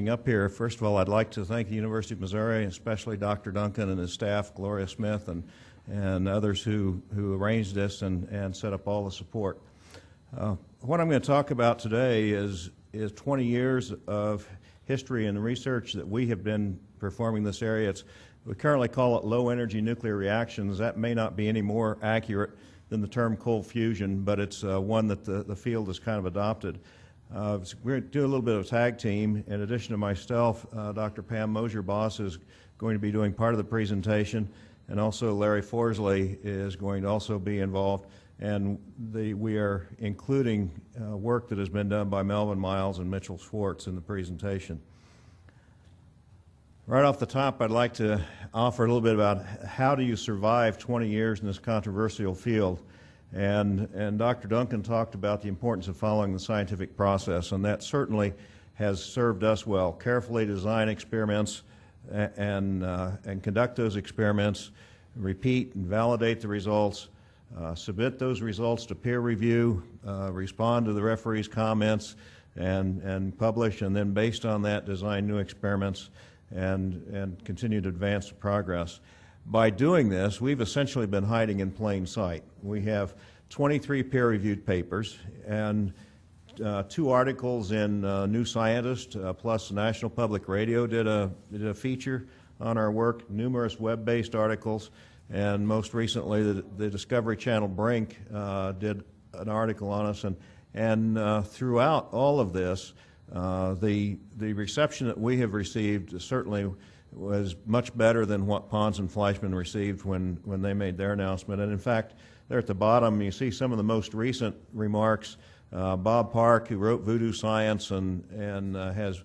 being up here. First of all, I'd like to thank the University of Missouri, especially Dr. Duncan and his staff, Gloria Smith, and others who arranged this and set up all the support. What I'm going to talk about today is 20 years of history and research that we have been performing in this area. We currently call it low-energy nuclear reactions. That may not be any more accurate than the term cold fusion, but it's one that the field has kind of adopted. We're going to do a little bit of a tag team. In addition to myself, Dr. Pamela Boss is going to be doing part of the presentation, and also Larry Forsley is going to also be involved. And we are including work that has been done by Melvin Miles and Mitchell Schwartz in the presentation. Right off the top, I'd like to offer a little bit about how do you survive 20 years in this controversial field. And Dr. Duncan talked about the importance of following the scientific process, and that certainly has served us well. Carefully design experiments and conduct those experiments, repeat and validate the results, submit those results to peer review, respond to the referee's comments, and publish, and then based on that design new experiments and continue to advance the progress. By doing this, we've essentially been hiding in plain sight. We have 23 peer-reviewed papers and 2 articles in New Scientist, plus National Public Radio did a feature on our work, numerous web-based articles, and most recently the Discovery Channel Brink did an article on us. And throughout all of this, the reception that we have received certainly was much better than what Pons and Fleischmann received when they made their announcement. And in fact, there at the bottom you see some of the most recent remarks. Bob Park, who wrote Voodoo Science and has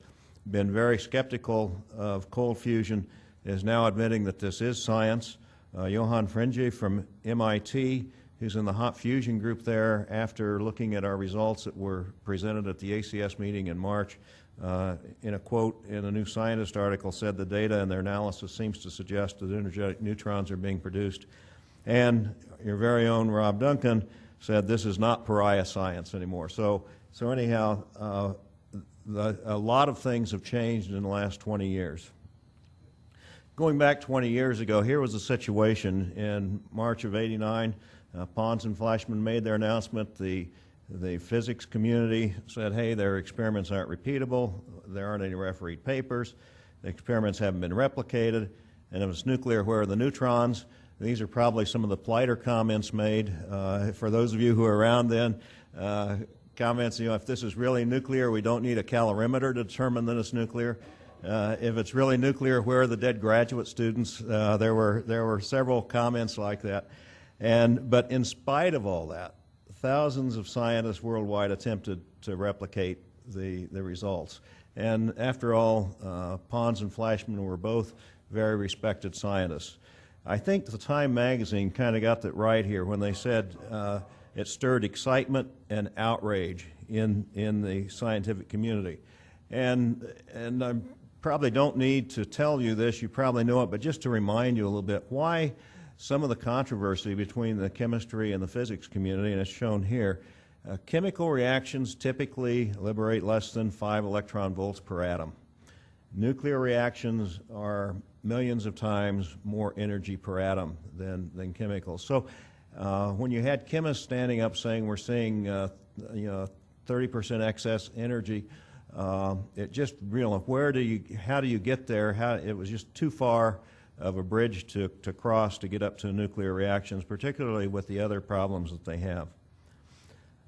been very skeptical of cold fusion, is now admitting that this is science. Johann Frenge from MIT, who's in the hot fusion group there, after looking at our results that were presented at the ACS meeting in March, in a quote in a New Scientist article, said the data and their analysis seems to suggest that energetic neutrons are being produced. And your very own Rob Duncan said this is not pariah science anymore. So anyhow, a lot of things have changed in the last 20 years. Going back 20 years ago, here was the situation in March of '89. Pons and Fleischmann made their announcement. The physics community said, hey, their experiments aren't repeatable, there aren't any refereed papers, the experiments haven't been replicated, and if it's nuclear, where are the neutrons? These are probably some of the politer comments made. For those of you who were around then, comments, if this is really nuclear, we don't need a calorimeter to determine that it's nuclear. If it's really nuclear, where are the dead graduate students? There were several comments like that. But in spite of all that, thousands of scientists worldwide attempted to replicate the results. And after all, Pons and Fleischmann were both very respected scientists. I think the Time magazine kind of got that right here when they said it stirred excitement and outrage in the scientific community. And I probably don't need to tell you this, you probably know it, but just to remind you a little bit, why some of the controversy between the chemistry and the physics community, and it's shown here. Chemical reactions typically liberate less than 5 electron volts per atom. Nuclear reactions are millions of times more energy per atom than chemicals. So when you had chemists standing up saying we're seeing 30% excess energy, it just how do you get there? It was just too far of a bridge to cross to get up to nuclear reactions, particularly with the other problems that they have.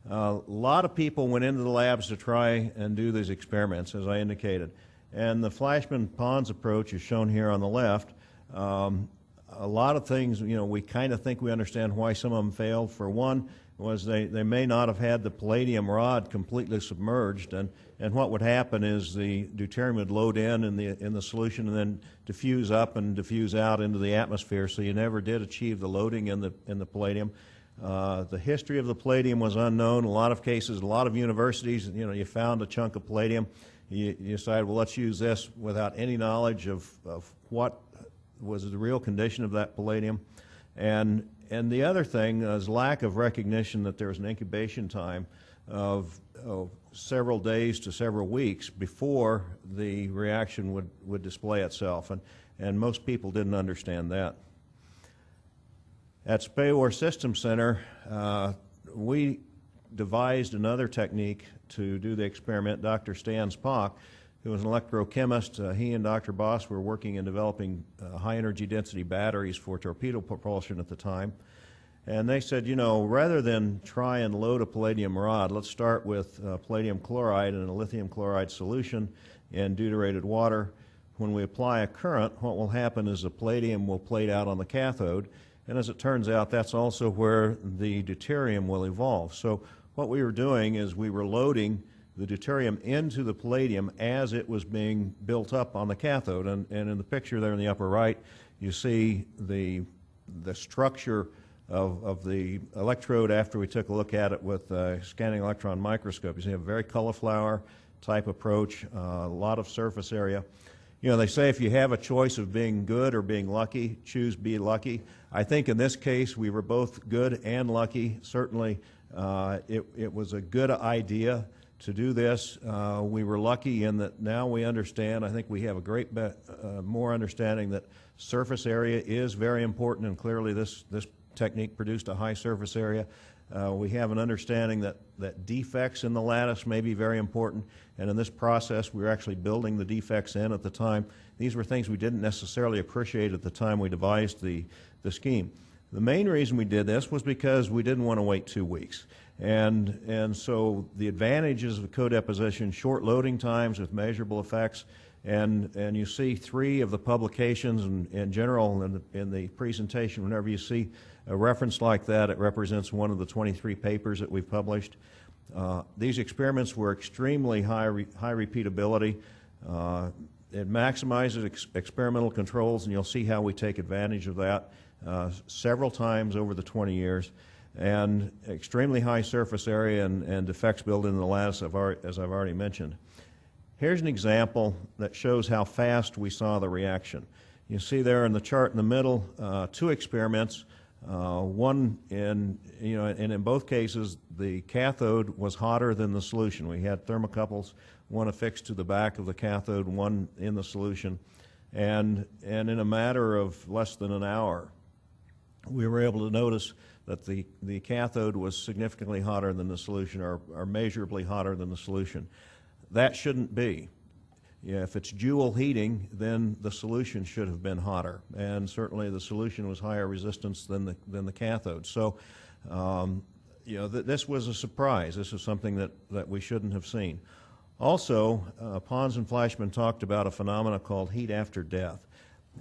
A lot of people went into the labs to try and do these experiments, as I indicated. And the Fleischmann-Pons approach is shown here on the left. A lot of things, we kind of think we understand why some of them failed. For one, was they may not have had the palladium rod completely submerged, and what would happen is the deuterium would load in the solution and then diffuse up and diffuse out into the atmosphere, so you never did achieve the loading in the palladium. The history of the palladium was unknown. In a lot of cases, a lot of universities, you found a chunk of palladium, you decided, well, let's use this without any knowledge of what was the real condition of that palladium. And the other thing is lack of recognition that there was an incubation time of several days to several weeks before the reaction would display itself, and most people didn't understand that. At SPAWAR System Center, we devised another technique to do the experiment. Dr. Stan Szpak, who was an electrochemist, he and Dr. Boss were working in developing high-energy density batteries for torpedo propulsion at the time. And they said, you know, rather than try and load a palladium rod, let's start with palladium chloride in a lithium chloride solution in deuterated water. When we apply a current, what will happen is the palladium will plate out on the cathode, and as it turns out, that's also where the deuterium will evolve. So what we were doing is we were loading the deuterium into the palladium as it was being built up on the cathode. And in the picture there in the upper right, you see the structure of the electrode after we took a look at it with a scanning electron microscope. You see a very cauliflower type approach, a lot of surface area. You know, they say if you have a choice of being good or being lucky, choose be lucky. I think in this case we were both good and lucky. Certainly it was a good idea to do this. We were lucky in that now we understand, I think we have a great more understanding that surface area is very important, and clearly this technique produced a high surface area. We have an understanding that defects in the lattice may be very important, and in this process we were actually building the defects in at the time. These were things we didn't necessarily appreciate at the time we devised the scheme. The main reason we did this was because we didn't want to wait 2 weeks. And so the advantages of codeposition, short loading times with measurable effects, and you see 3 of the publications in general in the presentation. Whenever you see a reference like that, it represents one of the 23 papers that we've published. These experiments were extremely high repeatability. It maximizes experimental controls, and you'll see how we take advantage of that several times over the 20 years. And extremely high surface area and defects built into the lattice, as I've already mentioned. Here's an example that shows how fast we saw the reaction. You see there in the chart in the middle 2 experiments. One and in both cases the cathode was hotter than the solution. We had thermocouples, one affixed to the back of the cathode, one in the solution, and in a matter of less than an hour we were able to notice that the cathode was significantly hotter than the solution, or measurably hotter than the solution. That shouldn't be. Yeah, if it's joule heating, then the solution should have been hotter, and certainly the solution was higher resistance than the cathode. So, this was a surprise. This is something that we shouldn't have seen. Also, Pons and Fleischmann talked about a phenomena called heat after death,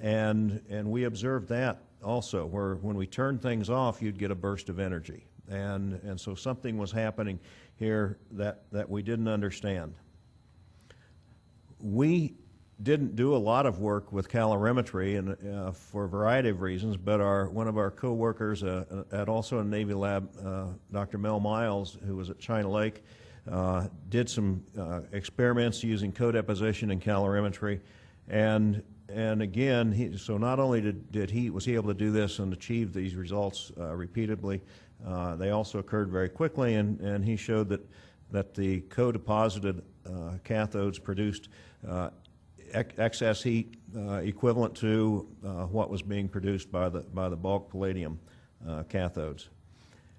and we observed that also, where when we turned things off, you'd get a burst of energy, and so something was happening here that we didn't understand. We didn't do a lot of work with calorimetry, and for a variety of reasons, but one of our co-workers at also a Navy lab, Dr. Mel Miles, who was at China Lake, did some experiments using codeposition and calorimetry, and again, so not only was he able to do this and achieve these results repeatedly, they also occurred very quickly, and he showed that the co-deposited cathodes produced excess heat equivalent to what was being produced by the bulk palladium cathodes.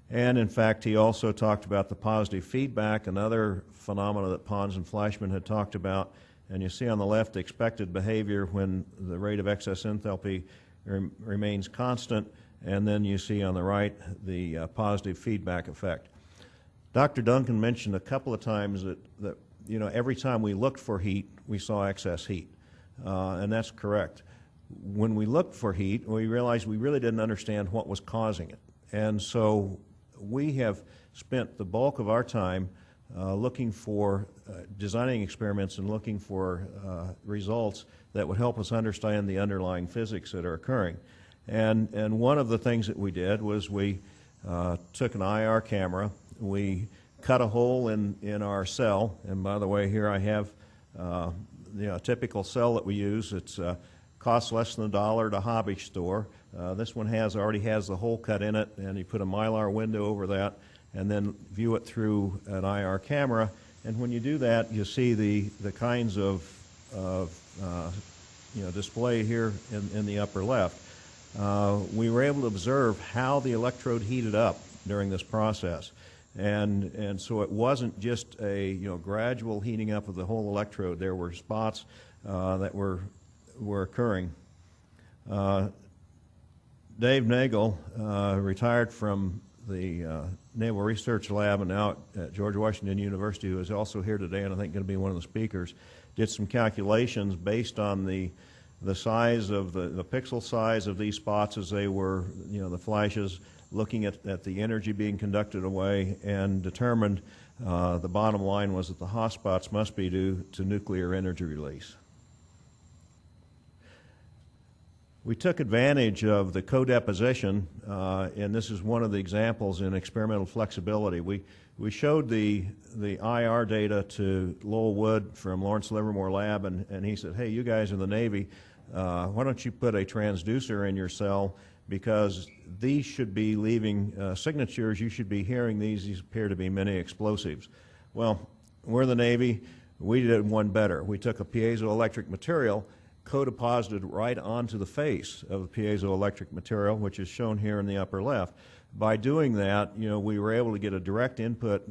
And in fact, he also talked about the positive feedback, another phenomena that Pons and Fleischmann had talked about. And you see on the left the expected behavior when the rate of excess enthalpy remains constant, and then you see on the right the positive feedback effect. Dr. Duncan mentioned a couple of times that every time we looked for heat, we saw excess heat, and that's correct. When we looked for heat, we realized we really didn't understand what was causing it, and so we have spent the bulk of our time looking for designing experiments and looking for results that would help us understand the underlying physics that are occurring. And one of the things that we did was we took an IR camera, we cut a hole in our cell, and by the way, here I have a typical cell that we use. It's costs less than $1 at a hobby store. This one already has the hole cut in it, and you put a Mylar window over that, and then view it through an IR camera. And when you do that, you see the kinds of display here in the upper left. We were able to observe how the electrode heated up during this process. And so it wasn't just a gradual heating up of the whole electrode. There were spots that were occurring. Dave Nagel retired from the Naval Research Lab and now at George Washington University, who is also here today and I think going to be one of the speakers, did some calculations based on the size of the pixel size of these spots as they were, the flashes, looking at the energy being conducted away, and determined the bottom line was that the hotspots must be due to nuclear energy release. We took advantage of the codeposition, and this is one of the examples in experimental flexibility. We showed the IR data to Lowell Wood from Lawrence Livermore Lab, and he said, hey, you guys in the Navy, why don't you put a transducer in your cell, because these should be leaving signatures. You should be hearing these. These appear to be mini explosives. Well, we're the Navy. We did one better. We took a piezoelectric material, co-deposited right onto the face of the piezoelectric material, which is shown here in the upper left. By doing that, we were able to get a direct input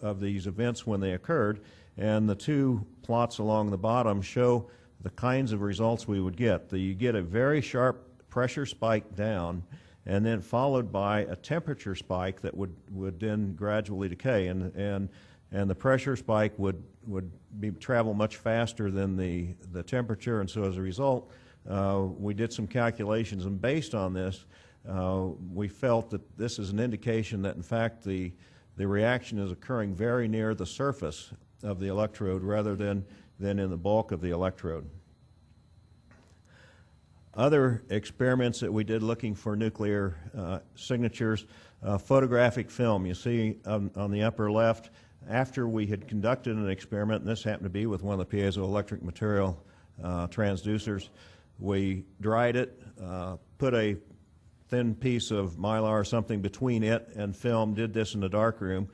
of these events when they occurred, and the two plots along the bottom show the kinds of results we would get. You get a very sharp pressure spike down, and then followed by a temperature spike that would then gradually decay, and the pressure spike would travel much faster than the temperature, and so as a result, we did some calculations, and based on this, we felt that this is an indication that in fact the reaction is occurring very near the surface of the electrode rather than in the bulk of the electrode. Other experiments that we did looking for nuclear signatures, photographic film. You see on the upper left, after we had conducted an experiment, and this happened to be with one of the piezoelectric material transducers, we dried it, put a thin piece of mylar or something between it and film, did this in a dark room,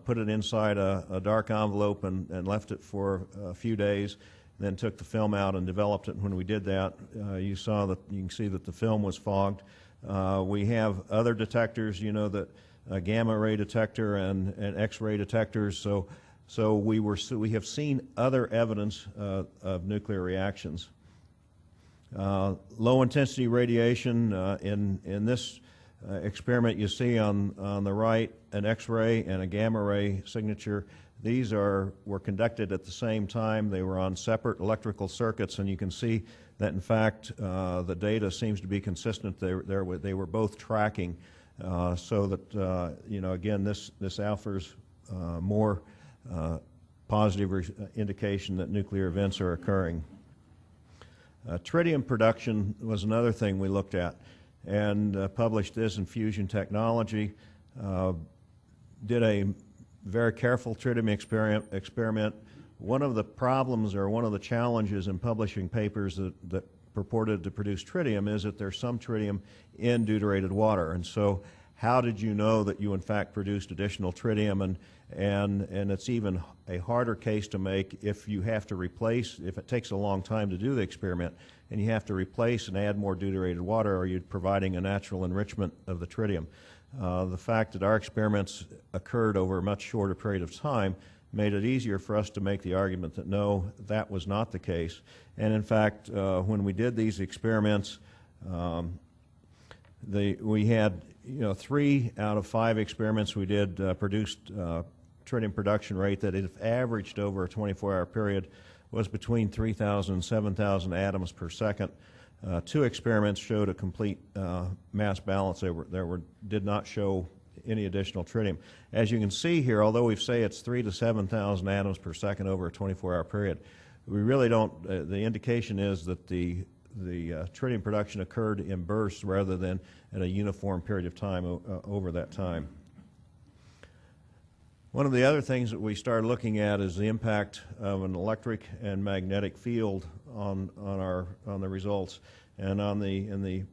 put it inside a dark envelope and left it for a few days, then took the film out and developed it. And when we did that, you can see that the film was fogged. We have other detectors, that a gamma ray detector and X-ray detectors. So we have seen other evidence of nuclear reactions. Low intensity radiation in this experiment you see on the right an X-ray and a gamma ray signature. These were conducted at the same time. They were on separate electrical circuits, and you can see that in fact the data seems to be consistent. They were both tracking, so that again this offers more positive indication that nuclear events are occurring. Tritium production was another thing we looked at, and published this in Fusion Technology. Did a very careful tritium experiment. One of the problems or one of the challenges in publishing papers that purported to produce tritium is that there's some tritium in deuterated water. And so how did you know that you in fact produced additional tritium? And it's even a harder case to make if you have to replace, if it takes a long time to do the experiment and you have to replace and add more deuterated water, or you're providing a natural enrichment of the tritium. The fact that our experiments occurred over a much shorter period of time made it easier for us to make the argument that no, that was not the case. And in fact, when we did these experiments, we had 3 out of 5 experiments we did produced tritium production rate that, if averaged over a 24-hour period, was between 3,000 and 7,000 atoms per second. 2 experiments showed a complete mass balance. Did not show any additional tritium. As you can see here, although we say it's 3,000 to 7,000 atoms per second over a 24-hour period, we really don't. The indication is that the tritium production occurred in bursts rather than at a uniform period of time over that time. One of the other things that we started looking at is the impact of an electric and magnetic field on the results. And in the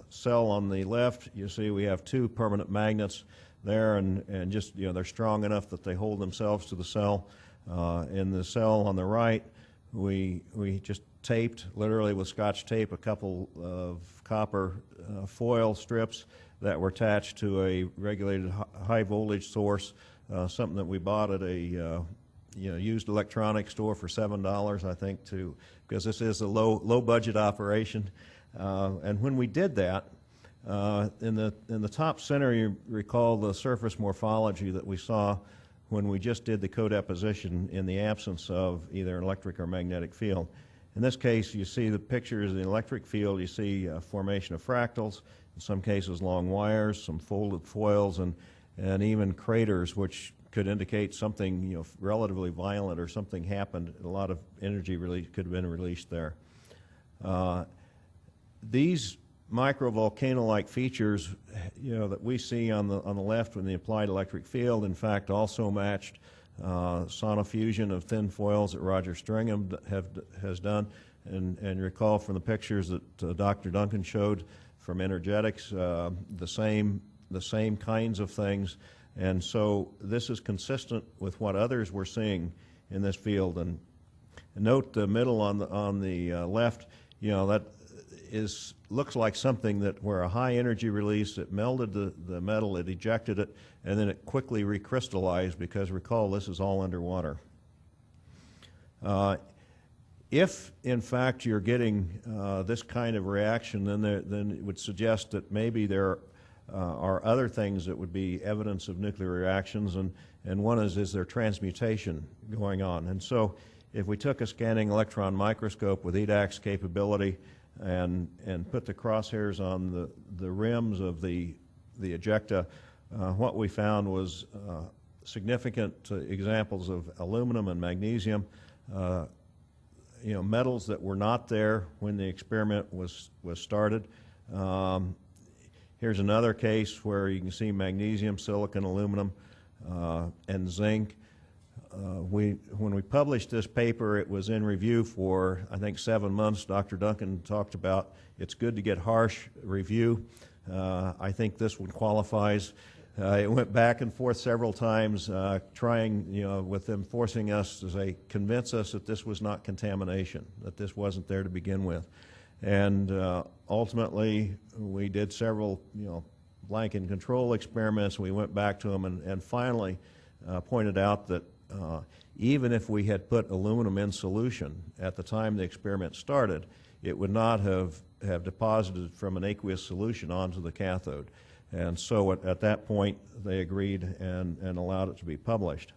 cell on the left, you see we have 2 permanent magnets there, and just, they're strong enough that they hold themselves to the cell. In the cell on the right, we just taped, literally with Scotch tape, a couple of copper foil strips that were attached to a regulated high voltage source, something that we bought at a used electronics store for $7, I think, because this is a low budget operation. And when we did that, in the top center, you recall the surface morphology that we saw when we just did the codeposition in the absence of either an electric or magnetic field. In this case, you see the pictures of the electric field. You see formation of fractals, in some cases long wires, some folded foils, and even craters, which could indicate something relatively violent or something happened. A lot of energy could have been released there. These microvolcano-like features, that we see on the left in the applied electric field, in fact, also matched sonofusion of thin foils that Roger Stringham has done, and recall from the pictures that Dr. Duncan showed from energetics, the same kinds of things, and so this is consistent with what others were seeing in this field. And note the middle on the left, that looks like something that where a high energy release, it melded the metal, it ejected it, and then it quickly recrystallized, because recall this is all underwater. If in fact you're getting this kind of reaction, then it would suggest that maybe there are other things that would be evidence of nuclear reactions, and one is there transmutation going on. And so if we took a scanning electron microscope with EDAX capability and put the crosshairs on the rims of the ejecta, what we found was significant examples of aluminum and magnesium, metals that were not there when the experiment was started. Here's another case where you can see magnesium, silicon, aluminum, and zinc. When we published this paper, it was in review for, I think, 7 months. Dr. Duncan talked about it's good to get harsh review. I think this one qualifies. It went back and forth several times, trying, with them forcing us to say, convince us that this was not contamination, that this wasn't there to begin with. And ultimately, we did several, blanket control experiments. We went back to them and finally pointed out that even if we had put aluminum in solution at the time the experiment started, it would not have deposited from an aqueous solution onto the cathode. And so at that point, they agreed and allowed it to be published.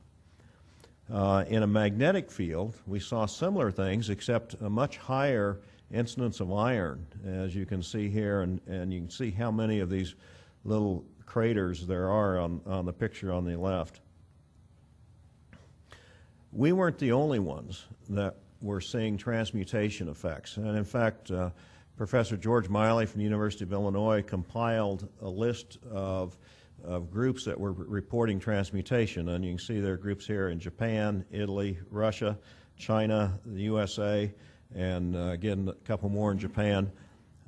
In a magnetic field, we saw similar things, except a much higher incidence of iron, as you can see here, and you can see how many of these little craters there are on the picture on the left. We weren't the only ones that were seeing transmutation effects, and in fact, Professor George Miley from the University of Illinois compiled a list of groups that were reporting transmutation, and you can see there are groups here in Japan, Italy, Russia, China, the USA, and again, a couple more in Japan.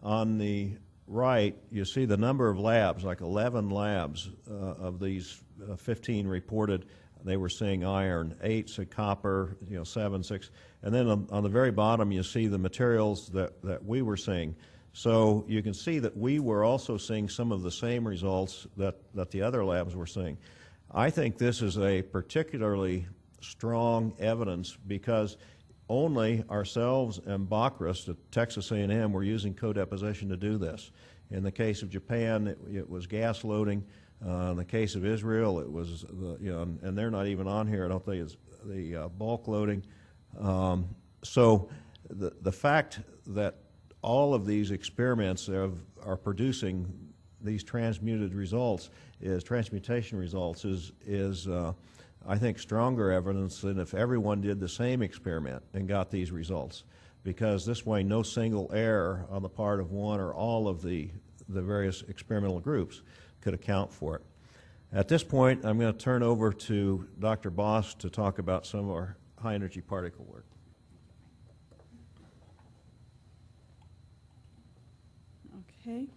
On the right, you see the number of labs, like 11 labs of these 15 reported. They were seeing iron, 8 said copper, 7, 6. And then on the very bottom, you see the materials that we were seeing. So you can see that we were also seeing some of the same results that the other labs were seeing. I think this is a particularly strong evidence because only ourselves and Bacchus at Texas A&M were using codeposition to do this. In the case of Japan, it was gas loading. In the case of Israel, it was and they're not even on here. I don't think it's the bulk loading. So the fact that all of these experiments are producing these transmutation results is I think stronger evidence than if everyone did the same experiment and got these results, because this way no single error on the part of one or all of the various experimental groups could account for it. At this point, I'm going to turn over to Dr. Boss to talk about some of our high-energy particle work. Okay.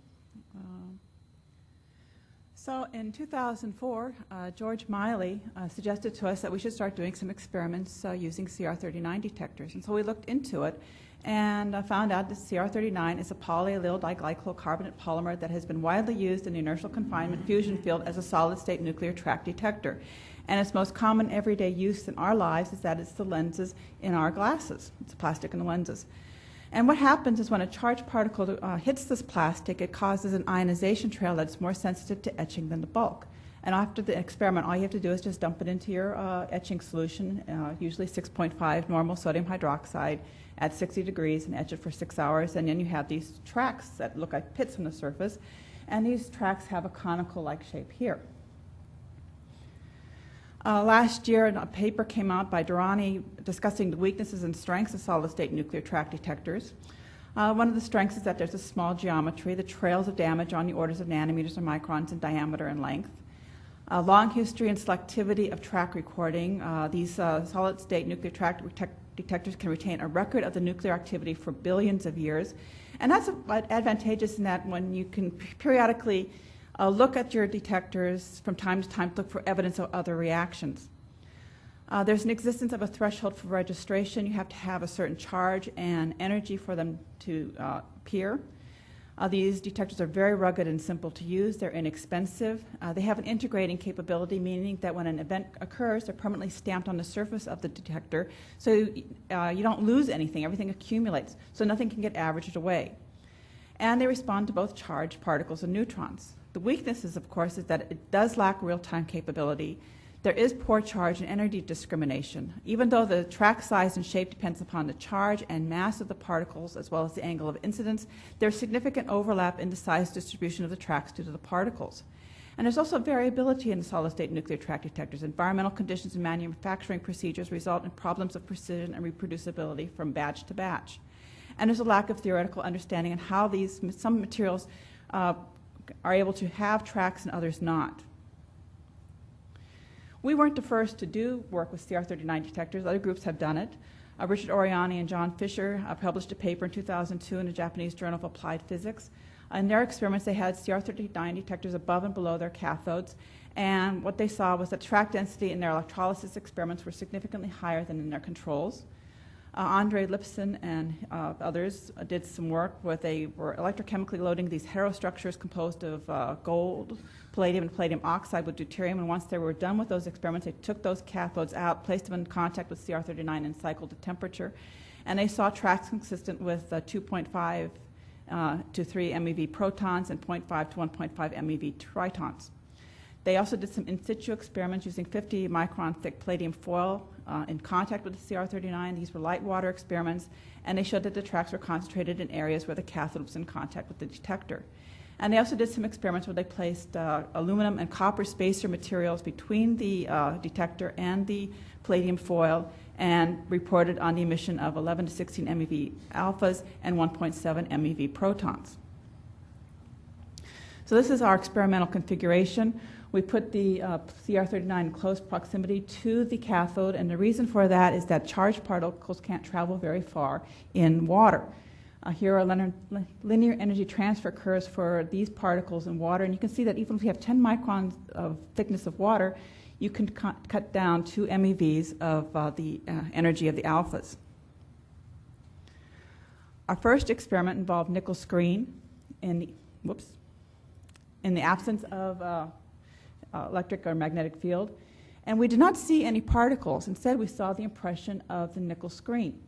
So in 2004, George Miley suggested to us that we should start doing some experiments using CR39 detectors. And so we looked into it and found out that CR39 is a polyallyl diglycol-carbonate polymer that has been widely used in the inertial confinement fusion field as a solid-state nuclear track detector. And its most common everyday use in our lives is that it's the lenses in our glasses. It's the plastic in the lenses. And what happens is when a charged particle hits this plastic, it causes an ionization trail that's more sensitive to etching than the bulk. And after the experiment, all you have to do is just dump it into your etching solution, usually 6.5 normal sodium hydroxide at 60 degrees, and etch it for 6 hours. And then you have these tracks that look like pits on the surface. And these tracks have a conical-like shape here. Last year, a paper came out by Durrani discussing the weaknesses and strengths of solid-state nuclear track detectors. One of the strengths is that there's a small geometry, the trails of damage on the orders of nanometers or microns in diameter and length. Long history and selectivity of track recording. These solid-state nuclear track detectors can retain a record of the nuclear activity for billions of years. And that's advantageous in that when you can periodically look at your detectors from time to time to look for evidence of other reactions. There's an existence of a threshold for registration. You have to have a certain charge and energy for them to appear. These detectors are very rugged and simple to use. They're inexpensive. They have an integrating capability, meaning that when an event occurs, they're permanently stamped on the surface of the detector, so you don't lose anything. Everything accumulates, so nothing can get averaged away. And they respond to both charged particles and neutrons. The weaknesses, of course, is that it does lack real-time capability. There is poor charge and energy discrimination. Even though the track size and shape depends upon the charge and mass of the particles as well as the angle of incidence, there's significant overlap in the size distribution of the tracks due to the particles. And there's also variability in the solid-state nuclear track detectors. Environmental conditions and manufacturing procedures result in problems of precision and reproducibility from batch to batch. And there's a lack of theoretical understanding on how some materials are able to have tracks and others not. We weren't the first to do work with CR39 detectors. Other groups have done it. Richard Oriani and John Fisher published a paper in 2002 in the Japanese Journal of Applied Physics. In their experiments, they had CR39 detectors above and below their cathodes, and what they saw was that track density in their electrolysis experiments were significantly higher than in their controls. Andre Lipson and others did some work where they were electrochemically loading these heterostructures composed of gold, palladium, and palladium oxide with deuterium. And once they were done with those experiments, they took those cathodes out, placed them in contact with CR39, and cycled the temperature. And they saw tracks consistent with 2.5 to 3 MeV protons and 0.5 to 1.5 MeV tritons. They also did some in situ experiments using 50 micron thick palladium foil in contact with the CR39. These were light water experiments, and they showed that the tracks were concentrated in areas where the cathode was in contact with the detector. And they also did some experiments where they placed aluminum and copper spacer materials between the detector and the palladium foil and reported on the emission of 11 to 16 MeV alphas and 1.7 MeV protons. So this is our experimental configuration. We put the CR39 in close proximity to the cathode, and the reason for that is that charged particles can't travel very far in water. Here are linear energy transfer curves for these particles in water, and you can see that even if you have 10 microns of thickness of water, you can cut down 2 MeVs of the energy of the alphas. Our first experiment involved nickel screen in the absence of electric or magnetic field, and we did not see any particles. Instead, we saw the impression of the nickel screen.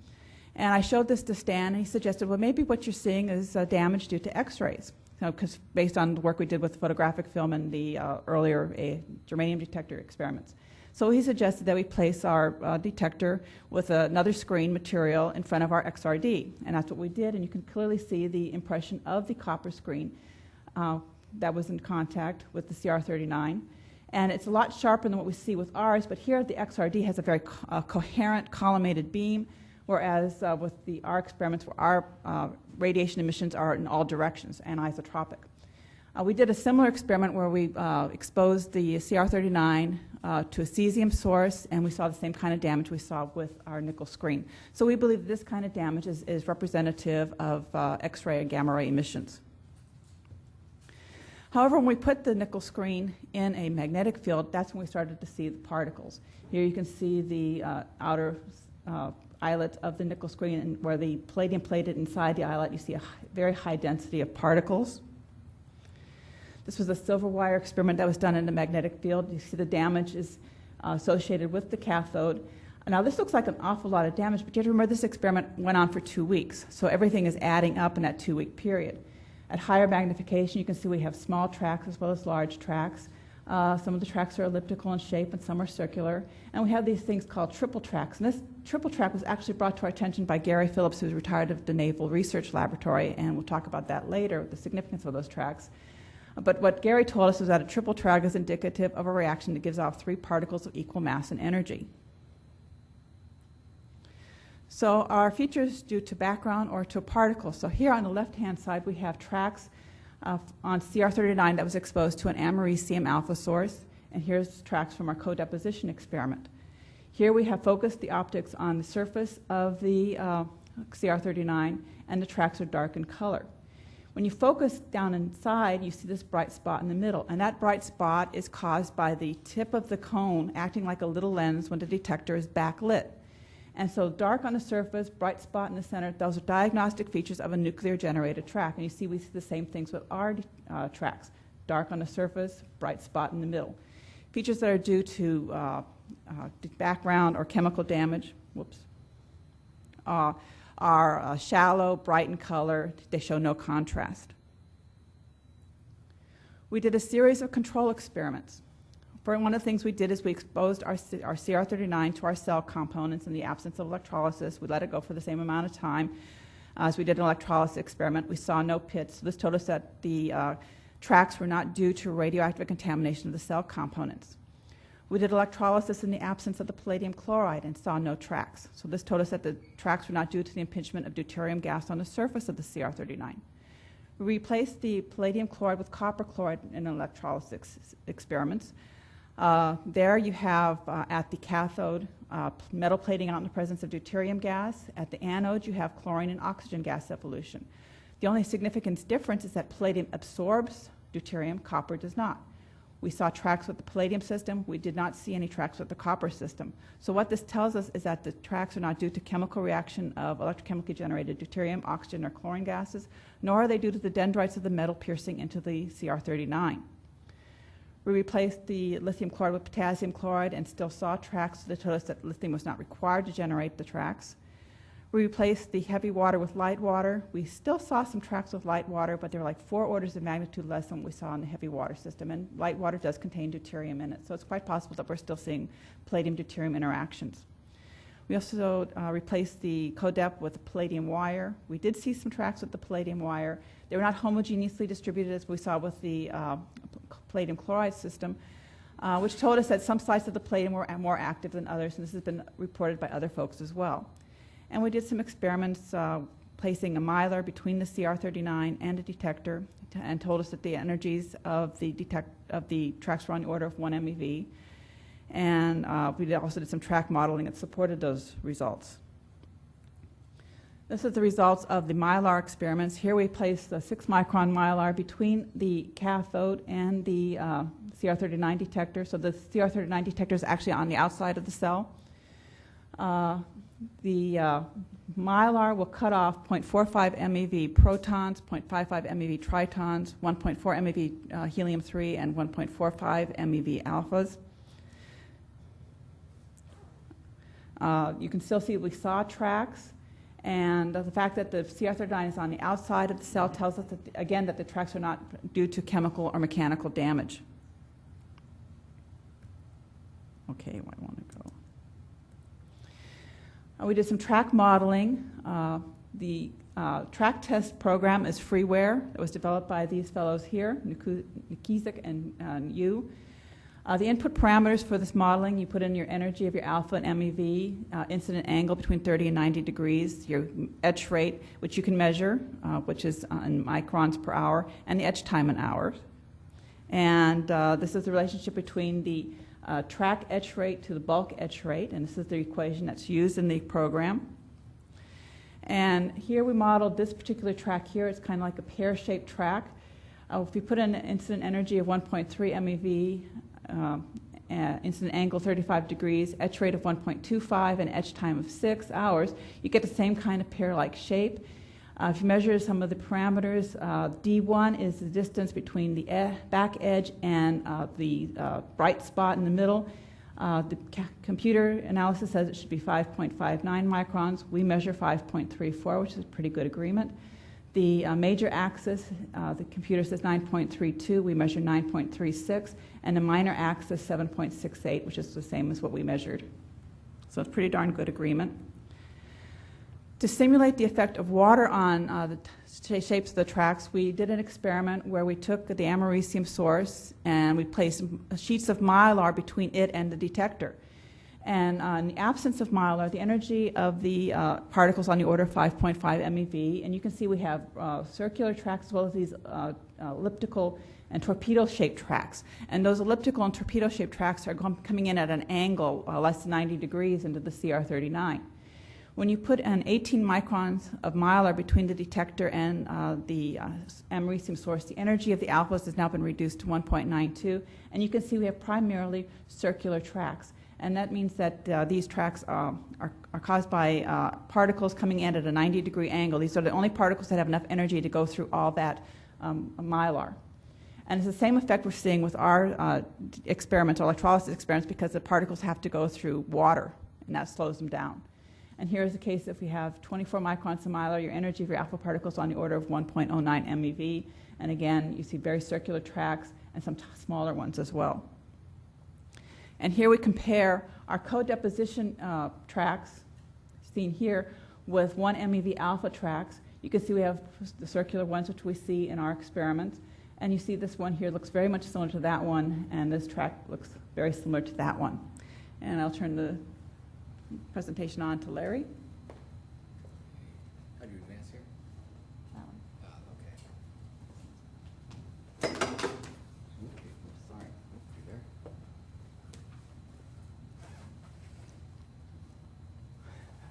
And I showed this to Stan, and he suggested, well, maybe what you're seeing is damage due to X-rays, because based on the work we did with photographic film and the earlier germanium detector experiments. So he suggested that we place our detector with another screen material in front of our XRD, and that's what we did, and you can clearly see the impression of the copper screen that was in contact with the CR39. And it's a lot sharper than what we see with ours, but here the XRD has a very coherent collimated beam, whereas with our experiments, our radiation emissions are in all directions, anisotropic. We did a similar experiment where we exposed the CR39 to a cesium source, and we saw the same kind of damage we saw with our nickel screen. So we believe this kind of damage is representative of X-ray and gamma ray emissions. However, when we put the nickel screen in a magnetic field, that's when we started to see the particles. Here you can see the outer eyelet of the nickel screen, and where the palladium plated inside the eyelet, you see a very high density of particles. This was a silver wire experiment that was done in the magnetic field. You see the damage is associated with the cathode. Now, this looks like an awful lot of damage, but you have to remember this experiment went on for 2 weeks, so everything is adding up in that 2-week period. At higher magnification, you can see we have small tracks as well as large tracks. Some of the tracks are elliptical in shape and some are circular. And we have these things called triple tracks. And this triple track was actually brought to our attention by Gary Phillips, who's retired of the Naval Research Laboratory, and we'll talk about that later, the significance of those tracks. But what Gary told us was that a triple track is indicative of a reaction that gives off 3 particles of equal mass and energy. So our features due to background or to a particle. So here on the left-hand side, we have tracks on CR39 that was exposed to an americium alpha source, and here's tracks from our codeposition experiment. Here we have focused the optics on the surface of the CR39, and the tracks are dark in color. When you focus down inside, you see this bright spot in the middle, and that bright spot is caused by the tip of the cone acting like a little lens when the detector is backlit. And so dark on the surface, bright spot in the center, those are diagnostic features of a nuclear generated track. And you see we see the same things with our tracks. Dark on the surface, bright spot in the middle. Features that are due to background or chemical damage, are shallow, bright in color. They show no contrast. We did a series of control experiments. One of the things we did is we exposed our CR39 to our cell components in the absence of electrolysis. We let it go for the same amount of time as we did an electrolysis experiment. We saw no pits. So this told us that the tracks were not due to radioactive contamination of the cell components. We did electrolysis in the absence of the palladium chloride and saw no tracks. So this told us that the tracks were not due to the impingement of deuterium gas on the surface of the CR39. We replaced the palladium chloride with copper chloride in electrolysis experiments. There you have at the cathode metal plating out in the presence of deuterium gas. At the anode you have chlorine and oxygen gas evolution. The only significant difference is that palladium absorbs deuterium, copper does not. We saw tracks with the palladium system. We did not see any tracks with the copper system. So what this tells us is that the tracks are not due to chemical reaction of electrochemically generated deuterium, oxygen, or chlorine gases, nor are they due to the dendrites of the metal piercing into the CR39. We replaced the lithium chloride with potassium chloride and still saw tracks that told us that lithium was not required to generate the tracks. We replaced the heavy water with light water. We still saw some tracks with light water, but they were like 4 orders of magnitude less than what we saw in the heavy water system. And light water does contain deuterium in it, so it's quite possible that we're still seeing palladium-deuterium interactions. We also replaced the CODEP with the palladium wire. We did see some tracks with the palladium wire. They were not homogeneously distributed as we saw with the palladium chloride system, which told us that some sites of the palladium were more active than others, and this has been reported by other folks as well. And we did some experiments placing a mylar between the CR39 and a detector, and told us that the energies of the tracks were on the order of 1 MeV. And we also did some track modeling that supported those results. This is the results of the mylar experiments. Here we placed the 6-micron mylar between the cathode and the CR39 detector. So the CR39 detector is actually on the outside of the cell. The mylar will cut off 0.45 MeV protons, 0.55 MeV tritons, 1.4 MeV helium-3, and 1.45 MeV alphas. You can still see we saw tracks, and the fact that the CR39 is on the outside of the cell tells us, that, again, that the tracks are not due to chemical or mechanical damage. Okay, where I want to go. We did some track modeling. The track test program is freeware. It was developed by these fellows here, Nikizik and Yu. The input parameters for this modeling, you put in your energy of your alpha and MeV, incident angle between 30 and 90 degrees, your etch rate, which you can measure, which is in microns per hour, and the etch time in hours. And this is the relationship between the track etch rate to the bulk etch rate, and this is the equation that's used in the program. And here we modeled this particular track here. It's kind of like a pear-shaped track. If we put in an incident energy of 1.3 MeV, incident angle 35 degrees, etch rate of 1.25, and etch time of 6 hours, you get the same kind of pear-like shape. If you measure some of the parameters, D1 is the distance between the back edge and the bright spot in the middle. The computer analysis says it should be 5.59 microns. We measure 5.34, which is a pretty good agreement. The major axis, the computer says 9.32, we measure 9.36, and the minor axis 7.68, which is the same as what we measured. So it's pretty darn good agreement. To simulate the effect of water on the shapes of the tracks, we did an experiment where we took the americium source and we placed sheets of mylar between it and the detector. And in the absence of mylar, the energy of the particles on the order of 5.5 MeV, and you can see we have circular tracks as well as these elliptical and torpedo-shaped tracks. And those elliptical and torpedo-shaped tracks are coming in at an angle less than 90 degrees into the CR39. When you put an 18 microns of mylar between the detector and the americium source, the energy of the alphas has now been reduced to 1.92, and you can see we have primarily circular tracks. And that means that these tracks are caused by particles coming in at a 90-degree angle. These are the only particles that have enough energy to go through all that mylar. And it's the same effect we're seeing with our experimental electrolysis experiments because the particles have to go through water, and that slows them down. And here's the case if we have 24 microns of mylar, your energy of your alpha particles on the order of 1.09 MeV. And again, you see very circular tracks and some smaller ones as well. And here we compare our co-deposition tracks, seen here, with 1 MeV alpha tracks. You can see we have the circular ones, which we see in our experiments. And you see this one here looks very much similar to that one, and this track looks very similar to that one. And I'll turn the presentation on to Larry. How do you advance here? That one. Okay. Sorry. You there?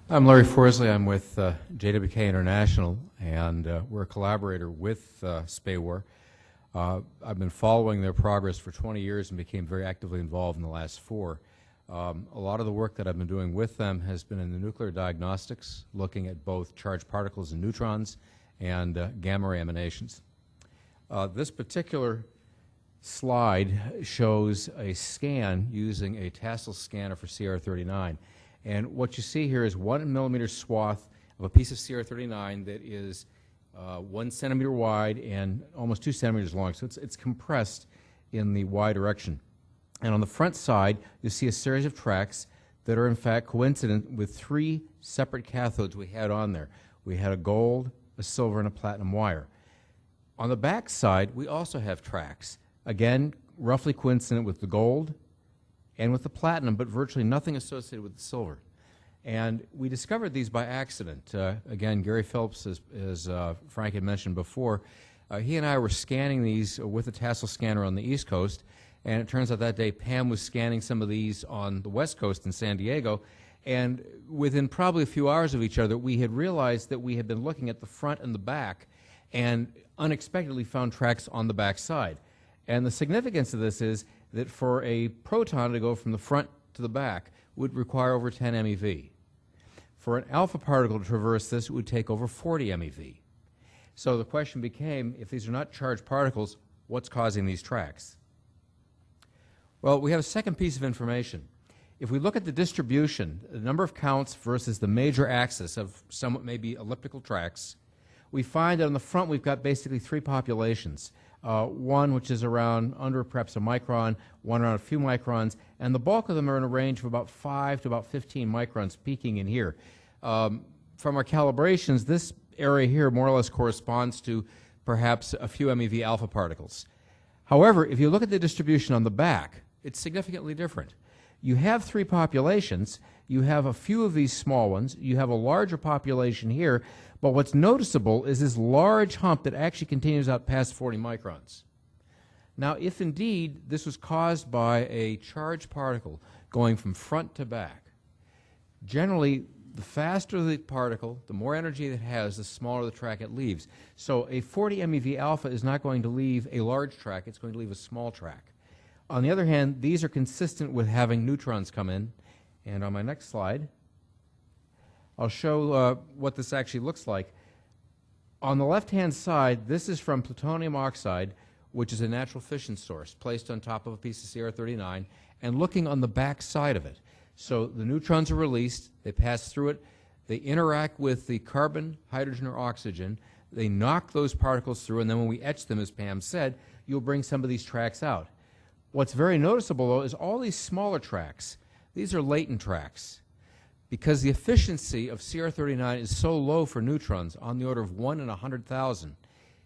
I'm Larry Forsley. I'm with JWK International, and we're a collaborator with SPAWAR. I've been following their progress for 20 years and became very actively involved in the last 4. A lot of the work that I've been doing with them has been in the nuclear diagnostics, looking at both charged particles and neutrons and gamma ray emanations. This particular slide shows a scan using a tassel scanner for CR39. And what you see here is 1 millimeter swath of a piece of CR39 that is 1 centimeter wide and almost 2 centimeters long. So it's compressed in the Y direction. And on the front side, you see a series of tracks that are in fact coincident with 3 separate cathodes we had on there. We had a gold, a silver, and a platinum wire. On the back side, we also have tracks, again, roughly coincident with the gold and with the platinum, but virtually nothing associated with the silver. And we discovered these by accident. Again, Gary Phillips, as Frank had mentioned before, he and I were scanning these with a tassel scanner on the East Coast. And it turns out that day Pam was scanning some of these on the West Coast in San Diego, and within probably a few hours of each other, we had realized that we had been looking at the front and the back and unexpectedly found tracks on the back side. And the significance of this is that for a proton to go from the front to the back would require over 10 MeV. For an alpha particle to traverse this, it would take over 40 MeV. So the question became, if these are not charged particles, what's causing these tracks? Well, we have a second piece of information. If we look at the distribution, the number of counts versus the major axis of somewhat maybe elliptical tracks, we find that on the front we've got basically 3 populations. One which is around under perhaps a micron, one around a few microns, and the bulk of them are in a range of about 5 to about 15 microns peaking in here. From our calibrations, this area here more or less corresponds to perhaps a few MeV alpha particles. However, if you look at the distribution on the back, it's significantly different. You have 3 populations. You have a few of these small ones. You have a larger population here. But what's noticeable is this large hump that actually continues out past 40 microns. Now, if indeed this was caused by a charged particle going from front to back, generally the faster the particle, the more energy it has, the smaller the track it leaves. So a 40 MeV alpha is not going to leave a large track, it's going to leave a small track. On the other hand, these are consistent with having neutrons come in. And on my next slide, I'll show what this actually looks like. On the left-hand side, this is from plutonium oxide, which is a natural fission source, placed on top of a piece of CR39, and looking on the back side of it. So the neutrons are released, they pass through it, they interact with the carbon, hydrogen, or oxygen, they knock those particles through, and then when we etch them, as Pam said, you'll bring some of these tracks out. What's very noticeable, though, is all these smaller tracks. These are latent tracks. Because the efficiency of CR39 is so low for neutrons, on the order of 1 in 100,000,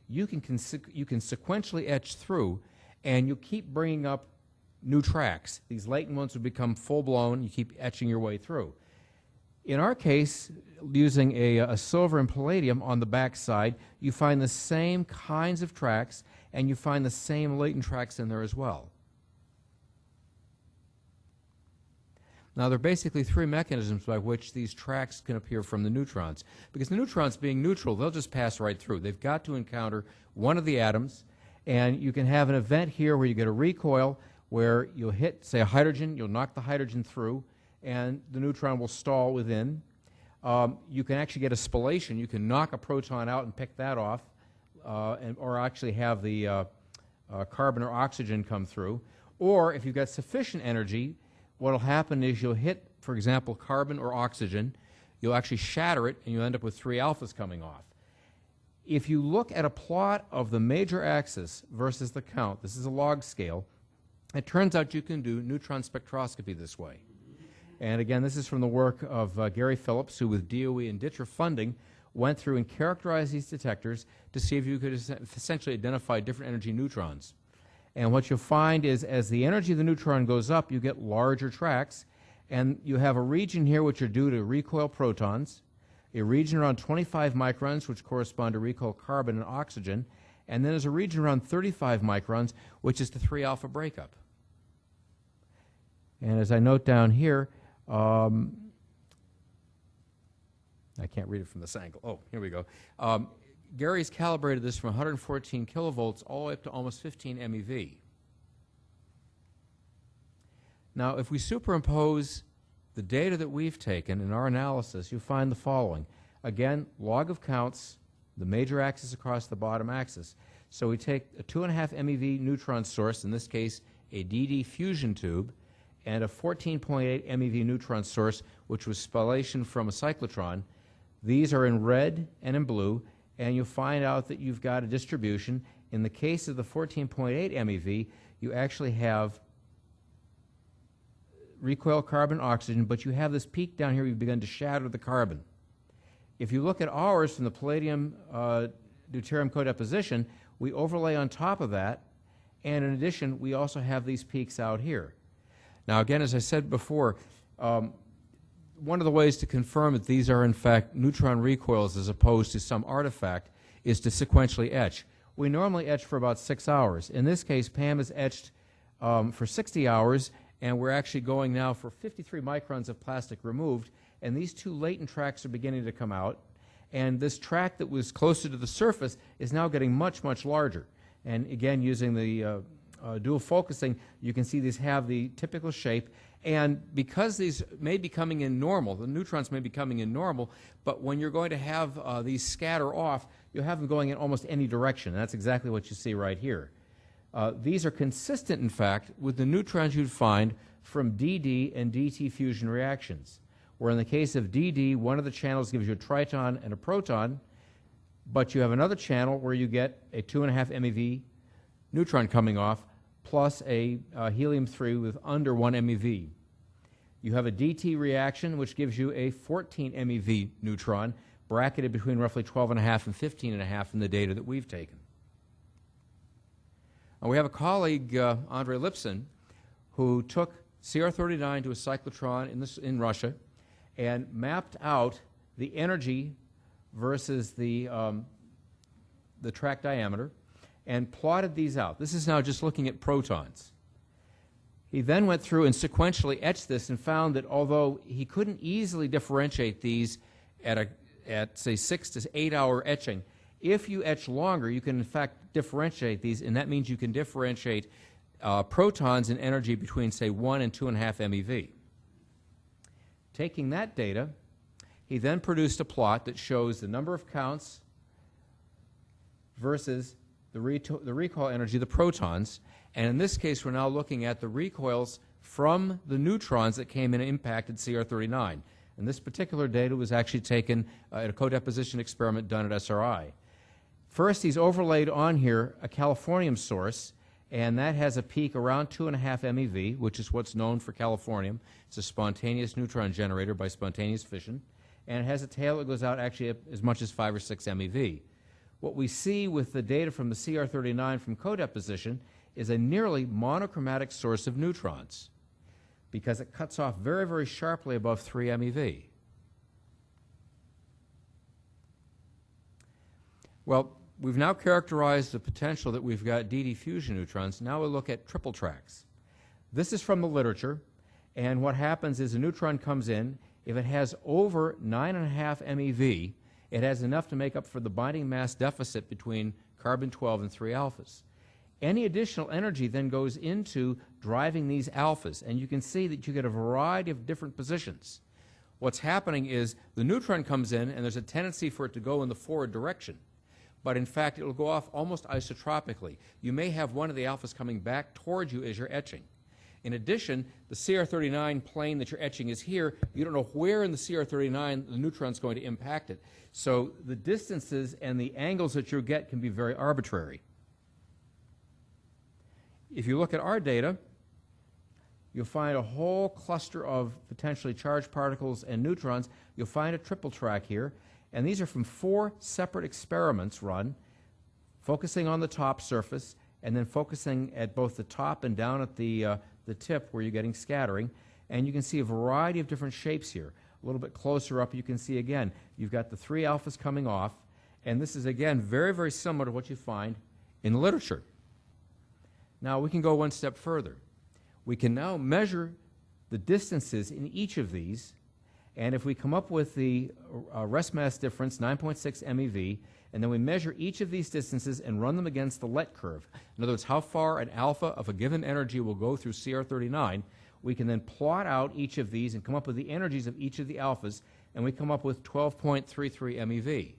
you can sequentially etch through, and you keep bringing up new tracks. These latent ones will become full-blown. You keep etching your way through. In our case, using a silver and palladium on the back side, you find the same kinds of tracks, and you find the same latent tracks in there as well. Now, there are basically three mechanisms by which these tracks can appear from the neutrons. Because the neutrons, being neutral, they'll just pass right through. They've got to encounter one of the atoms, and you can have an event here where you get a recoil where you'll hit, say, a hydrogen, you'll knock the hydrogen through, and the neutron will stall within. You can actually get a spallation. You can knock a proton out and pick that off, or actually have the carbon or oxygen come through. Or if you've got sufficient energy, what will happen is you'll hit, for example, carbon or oxygen, you'll actually shatter it, and you'll end up with 3 alphas coming off. If you look at a plot of the major axis versus the count, this is a log scale, it turns out you can do neutron spectroscopy this way. And again, this is from the work of Gary Phillips, who with DOE and DTRA funding went through and characterized these detectors to see if you could essentially identify different energy neutrons. And what you'll find is as the energy of the neutron goes up, you get larger tracks, and you have a region here which are due to recoil protons, a region around 25 microns which correspond to recoil carbon and oxygen, and then there's a region around 35 microns which is the 3 alpha breakup. And as I note down here, I can't read it from this angle. Oh, here we go. Gary's calibrated this from 114 kilovolts all the way up to almost 15 MeV. Now, if we superimpose the data that we've taken in our analysis, you find the following. Again, log of counts, the major axis across the bottom axis. So we take a 2.5 MeV neutron source, in this case a DD fusion tube, and a 14.8 MeV neutron source, which was spallation from a cyclotron. These are in red and in blue, and you'll find out that you've got a distribution. In the case of the 14.8 MeV, you actually have recoil carbon oxygen, but you have this peak down here, you've begun to shatter the carbon. If you look at ours from the palladium deuterium codeposition, we overlay on top of that, and in addition, we also have these peaks out here. Now again, as I said before, one of the ways to confirm that these are in fact neutron recoils as opposed to some artifact is to sequentially etch. We normally etch for about 6 hours. In this case, Pam has etched for 60 hours, and we're actually going now for 53 microns of plastic removed, and these 2 latent tracks are beginning to come out, and this track that was closer to the surface is now getting much, much larger. And again, using the dual focusing, you can see these have the typical shape. And because these may be coming in normal, the neutrons may be coming in normal, but when you're going to have these scatter off, you'll have them going in almost any direction. And that's exactly what you see right here. These are consistent, in fact, with the neutrons you'd find from DD and DT fusion reactions, where in the case of DD, one of the channels gives you a triton and a proton, but you have another channel where you get a 2.5 MeV neutron coming off, plus a helium-3 with under 1 MeV. You have a DT reaction, which gives you a 14 MeV neutron, bracketed between roughly 12.5 and 15.5 in the data that we've taken. We have a colleague, Andrei Lipsin, who took CR39 to a cyclotron in Russia and mapped out the energy versus the track diameter and plotted these out. This is now just looking at protons. He then went through and sequentially etched this and found that although he couldn't easily differentiate these at say 6 to 8 hour etching, if you etch longer, you can in fact differentiate these, and that means you can differentiate protons in energy between, say, 1 and 2.5 MeV. Taking that data, he then produced a plot that shows the number of counts versus the recoil energy, the protons, and in this case we're now looking at the recoils from the neutrons that came in and impacted CR39. And this particular data was actually taken at a codeposition experiment done at SRI. First, he's overlaid on here a californium source, and that has a peak around 2.5 MeV, which is what's known for californium. It's a spontaneous neutron generator by spontaneous fission, and it has a tail that goes out actually as much as 5 or 6 MeV. What we see with the data from the CR39 from codeposition is a nearly monochromatic source of neutrons, because it cuts off very, very sharply above 3 MeV. Well, we've now characterized the potential that we've got DD fusion neutrons. Now we'll look at triple tracks. This is from the literature, and what happens is a neutron comes in. If it has over 9.5 MeV, it has enough to make up for the binding mass deficit between carbon-12 and 3 alphas. Any additional energy then goes into driving these alphas, and you can see that you get a variety of different positions. What's happening is the neutron comes in, and there's a tendency for it to go in the forward direction. But in fact, it will go off almost isotropically. You may have one of the alphas coming back towards you as you're etching. In addition, the CR39 plane that you're etching is here. You don't know where in the CR39 the neutron's going to impact it. So the distances and the angles that you get can be very arbitrary. If you look at our data, you'll find a whole cluster of potentially charged particles and neutrons. You'll find a triple track here, and these are from 4 separate experiments run, focusing on the top surface and then focusing at both the top and down at the tip where you're getting scattering. And you can see a variety of different shapes here. A little bit closer up, you can see again, you've got the 3 alphas coming off, and this is again very, very similar to what you find in the literature. Now we can go one step further. We can now measure the distances in each of these, and if we come up with the rest mass difference, 9.6 MeV, and then we measure each of these distances and run them against the LET curve. In other words, how far an alpha of a given energy will go through CR39, we can then plot out each of these and come up with the energies of each of the alphas, and we come up with 12.33 MeV.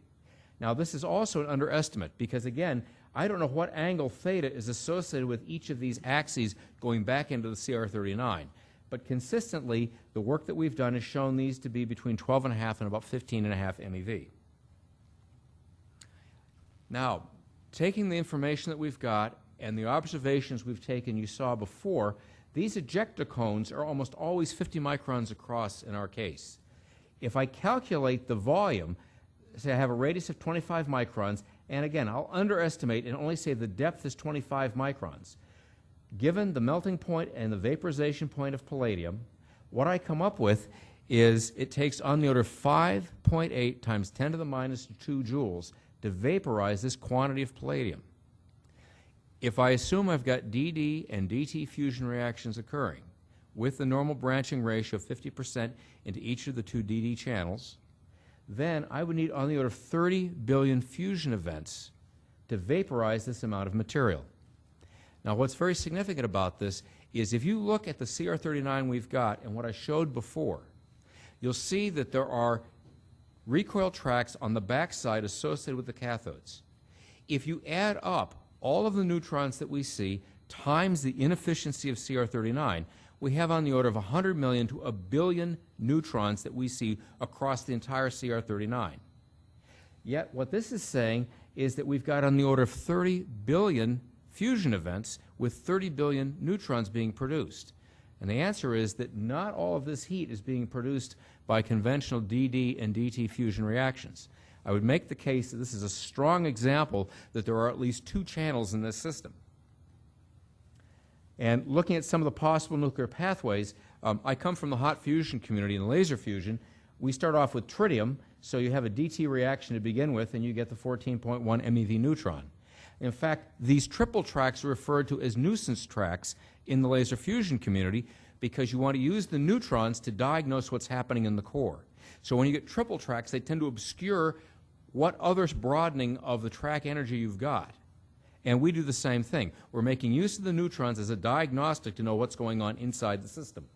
Now this is also an underestimate, because again, I don't know what angle theta is associated with each of these axes going back into the CR39. But consistently, the work that we've done has shown these to be between 12.5 and about 15.5 MeV. Now, taking the information that we've got and the observations we've taken you saw before, these ejecta cones are almost always 50 microns across in our case. If I calculate the volume, say I have a radius of 25 microns, and again, I'll underestimate and only say the depth is 25 microns. Given the melting point and the vaporization point of palladium, what I come up with is it takes on the order of 5.8 times 10 to the minus 2 joules to vaporize this quantity of palladium. If I assume I've got DD and DT fusion reactions occurring with the normal branching ratio of 50% into each of the 2 DD channels, then I would need on the order of 30 billion fusion events to vaporize this amount of material. Now what's very significant about this is if you look at the CR39 we've got and what I showed before, you'll see that there are recoil tracks on the backside associated with the cathodes. If you add up all of the neutrons that we see times the inefficiency of CR39, we have on the order of 100 million to 1 billion neutrons that we see across the entire CR39. Yet what this is saying is that we've got on the order of 30 billion fusion events with 30 billion neutrons being produced. And the answer is that not all of this heat is being produced by conventional DD and DT fusion reactions. I would make the case that this is a strong example that there are at least 2 channels in this system. And looking at some of the possible nuclear pathways, I come from the hot fusion community in laser fusion. We start off with tritium, so you have a DT reaction to begin with, and you get the 14.1 MeV neutron. In fact, these triple tracks are referred to as nuisance tracks in the laser fusion community because you want to use the neutrons to diagnose what's happening in the core. So when you get triple tracks, they tend to obscure what other broadening of the track energy you've got. And we do the same thing. We're making use of the neutrons as a diagnostic to know what's going on inside the system.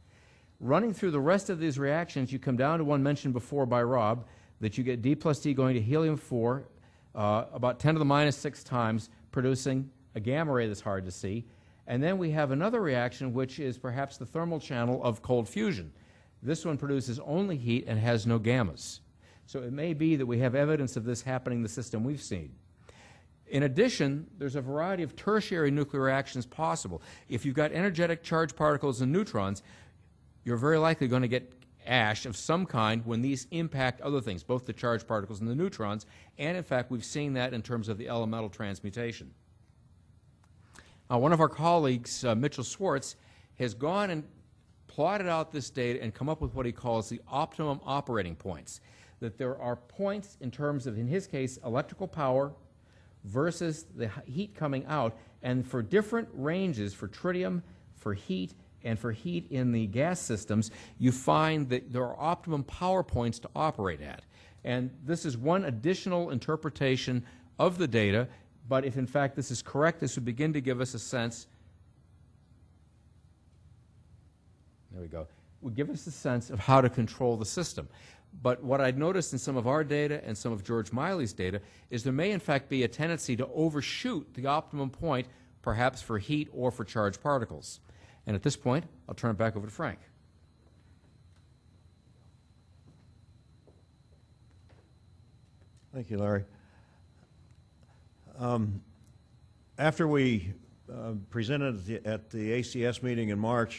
Running through the rest of these reactions, you come down to one mentioned before by Rob, that you get D plus D going to helium-4 about 10 to the minus 6 times, producing a gamma ray that's hard to see. And then we have another reaction, which is perhaps the thermal channel of cold fusion. This one produces only heat and has no gammas. So it may be that we have evidence of this happening in the system we've seen. In addition, there's a variety of tertiary nuclear reactions possible. If you've got energetic charged particles and neutrons, you're very likely going to get ash of some kind when these impact other things, both the charged particles and the neutrons, and in fact we've seen that in terms of the elemental transmutation. One of our colleagues, Mitchell Swartz, has gone and plotted out this data and come up with what he calls the optimum operating points. That there are points in terms of, in his case, electrical power versus the heat coming out, and for different ranges, for tritium, for heat, and for heat in the gas systems, you find that there are optimum power points to operate at. And this is one additional interpretation of the data, but if in fact this is correct, this would begin to give us a sense, there we go, would give us a sense of how to control the system. But what I'd noticed in some of our data and some of George Miley's data is there may in fact be a tendency to overshoot the optimum point, perhaps for heat or for charged particles. And at this point, I'll turn it back over to Frank. Thank you, Larry. After we presented at the ACS meeting in March,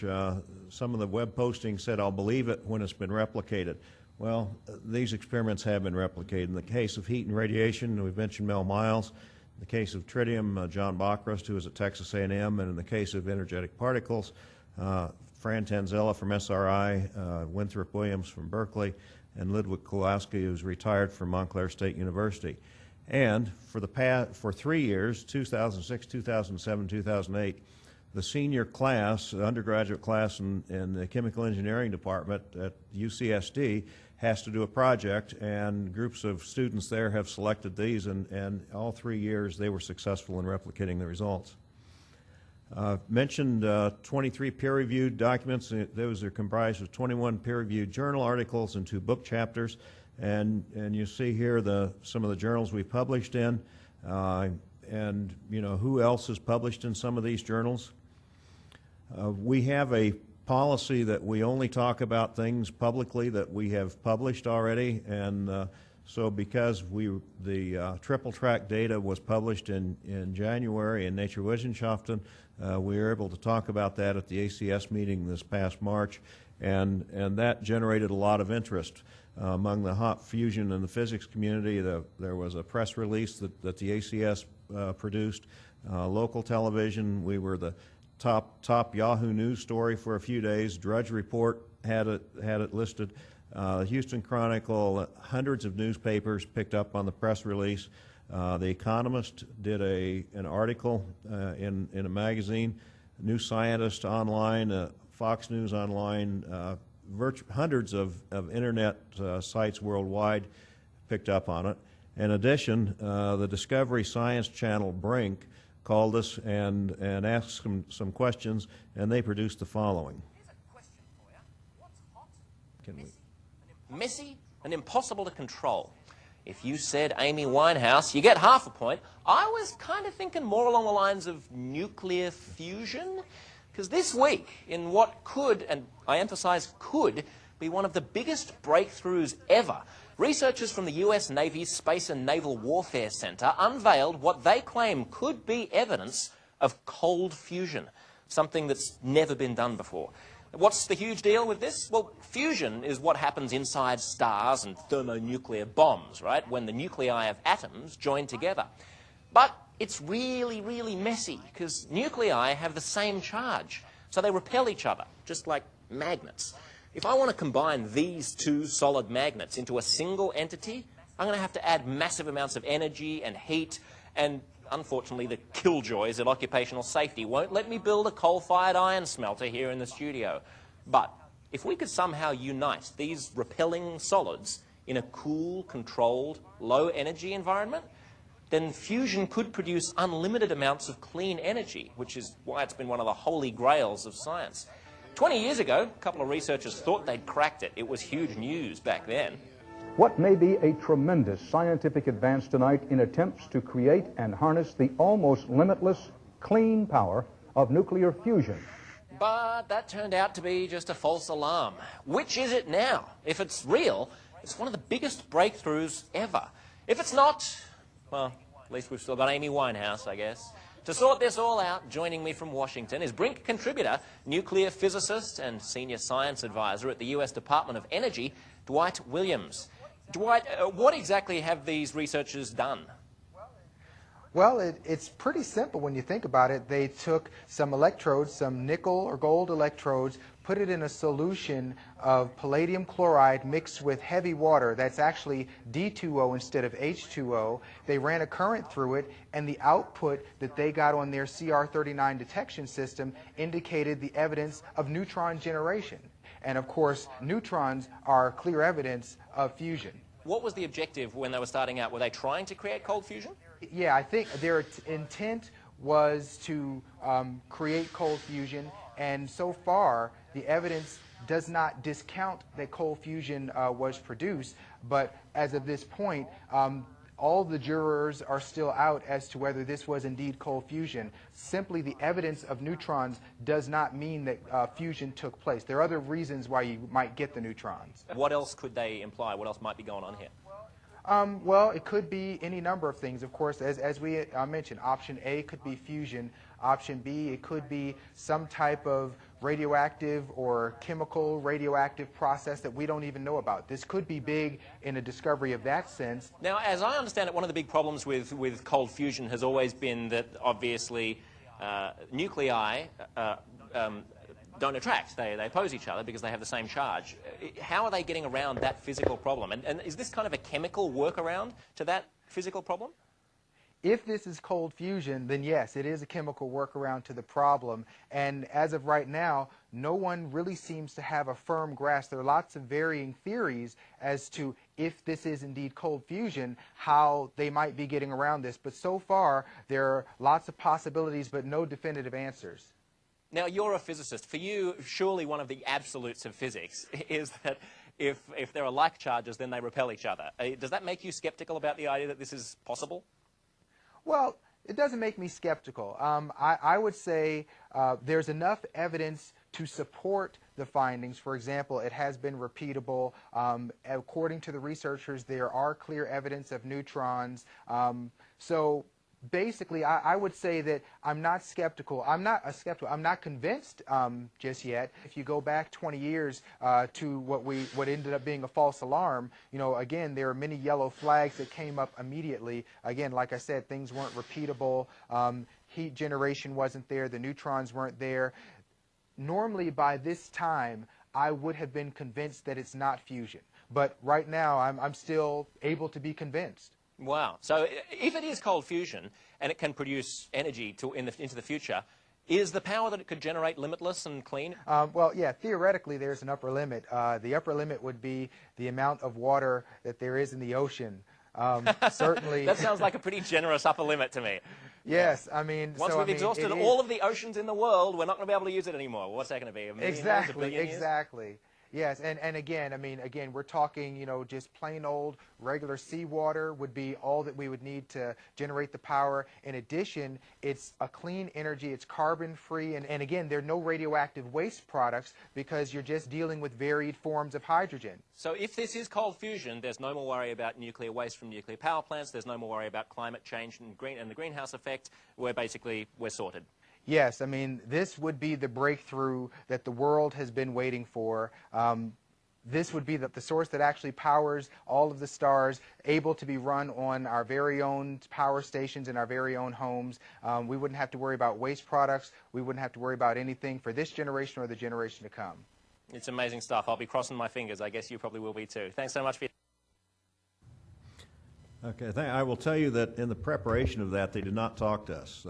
some of the web postings said, "I'll believe it when it's been replicated." Well, these experiments have been replicated. In the case of heat and radiation, we've mentioned Mel Miles. In the case of tritium, John Bockrust, who is at Texas A&M, and in the case of energetic particles, Fran Tanzella from SRI, Winthrop Williams from Berkeley, and Ludwig Kowalski, who's retired from Montclair State University. And for 3 years, 2006, 2007, 2008, the senior class, undergraduate class in the chemical engineering department at UCSD has to do a project, and groups of students there have selected these, and all 3 years they were successful in replicating the results. Mentioned 23 peer-reviewed documents. Those are comprised of 21 peer-reviewed journal articles and 2 book chapters, and you see here some of the journals we published in, and you know who else is published in some of these journals. We have a policy that we only talk about things publicly that we have published already, and so because the triple track data was published in January in Nature Wissenschaften, we were able to talk about that at the ACS meeting this past March, and that generated a lot of interest among the hot fusion and the physics community. There was a press release that the ACS produced. Local television, we were the top Yahoo News story for a few days. Drudge Report had it listed. Houston Chronicle, hundreds of newspapers picked up on the press release. The Economist did an article in a magazine. New Scientist online, Fox News online, hundreds of internet sites worldwide picked up on it. In addition, the Discovery Science Channel Brink called us and asked some questions, and they produced the following. Here's a question for you. What's hot? Messy and impossible to control. If you said Amy Winehouse, you get half a point. I was kind of thinking more along the lines of nuclear fusion, because this week, in what could, and I emphasize could, be one of the biggest breakthroughs ever, researchers from the US Navy's Space and Naval Warfare Center unveiled what they claim could be evidence of cold fusion, something that's never been done before. What's the huge deal with this? Well, fusion is what happens inside stars and thermonuclear bombs, right? When the nuclei of atoms join together. But it's really, really messy, because nuclei have the same charge, so they repel each other, just like magnets. If I want to combine these two solid magnets into a single entity, I'm going to have to add massive amounts of energy and heat, and unfortunately, the killjoys at occupational safety won't let me build a coal-fired iron smelter here in the studio. But if we could somehow unite these repelling solids in a cool, controlled, low-energy environment, then fusion could produce unlimited amounts of clean energy, which is why it's been one of the holy grails of science. 20 years ago, a couple of researchers thought they'd cracked it. It was huge news back then. What may be a tremendous scientific advance tonight in attempts to create and harness the almost limitless clean power of nuclear fusion. But that turned out to be just a false alarm. Which is it now? If it's real, it's one of the biggest breakthroughs ever. If it's not, well, at least we've still got Amy Winehouse, I guess. To sort this all out, joining me from Washington is Brink contributor, nuclear physicist and senior science advisor at the U.S. Department of Energy, Dwight Williams. Dwight, what exactly have these researchers done? Well, it's pretty simple when you think about it. They took some electrodes, some nickel or gold electrodes, put it in a solution of palladium chloride mixed with heavy water. That's actually D2O instead of H2O. They ran a current through it, and the output that they got on their CR39 detection system indicated the evidence of neutron generation. And of course, neutrons are clear evidence of fusion. What was the objective when they were starting out? Were they trying to create cold fusion? Yeah, I think their intent was to create cold fusion, and so far the evidence does not discount that cold fusion was produced, but as of this point, all the jurors are still out as to whether this was indeed cold fusion. Simply the evidence of neutrons does not mean that fusion took place. There are other reasons why you might get the neutrons. What else could they imply? What else might be going on here? Well, it could be any number of things. Of course, as we mentioned, option A could be fusion. Option B, it could be some type of radioactive or chemical radioactive process that we don't even know about. This could be big in a discovery of that sense. Now, as I understand it, one of the big problems with cold fusion has always been that obviously nuclei don't attract. They oppose each other because they have the same charge. How are they getting around that physical problem? And is this kind of a chemical workaround to that physical problem? If this is cold fusion, then yes, it is a chemical workaround to the problem. And as of right now, no one really seems to have a firm grasp. There are lots of varying theories as to if this is indeed cold fusion, how they might be getting around this. But so far, there are lots of possibilities, but no definitive answers. Now, you're a physicist. For you, surely one of the absolutes of physics is that if there are like charges, then they repel each other. Does that make you skeptical about the idea that this is possible? Well, it doesn't make me skeptical. I would say there's enough evidence to support the findings. For example, it has been repeatable. According to the researchers, there are clear evidence of neutrons. So basically, I would say that I'm not skeptical. I'm not convinced just yet. If you go back 20 years to what ended up being a false alarm, you know, again, there are many yellow flags that came up immediately. Again, like I said, things weren't repeatable. Heat generation wasn't there. The neutrons weren't there. Normally, by this time, I would have been convinced that it's not fusion. But right now, I'm still able to be convinced. Wow. So if it is cold fusion and it can produce energy into the future, is the power that it could generate limitless and clean? Well, yeah, theoretically there's an upper limit. The upper limit would be the amount of water that there is in the ocean. Certainly. That sounds like a pretty generous upper limit to me. Yes, I mean... Once we've exhausted all of the oceans in the world, we're not going to be able to use it anymore. What's that going to be? Exactly. Yes, and again, I mean, we're talking, you know, just plain old regular seawater would be all that we would need to generate the power. In addition, it's a clean energy, it's carbon-free, and again, there are no radioactive waste products because you're just dealing with varied forms of hydrogen. So if this is cold fusion, there's no more worry about nuclear waste from nuclear power plants, there's no more worry about climate change and the greenhouse effect, we're sorted. Yes, I mean, this would be the breakthrough that the world has been waiting for. This would be the source that actually powers all of the stars, able to be run on our very own power stations in our very own homes. We wouldn't have to worry about waste products. We wouldn't have to worry about anything for this generation or the generation to come. It's amazing stuff. I'll be crossing my fingers. I guess you probably will be too. Thanks so much for your Okay, I will tell you that in the preparation of that, they did not talk to us.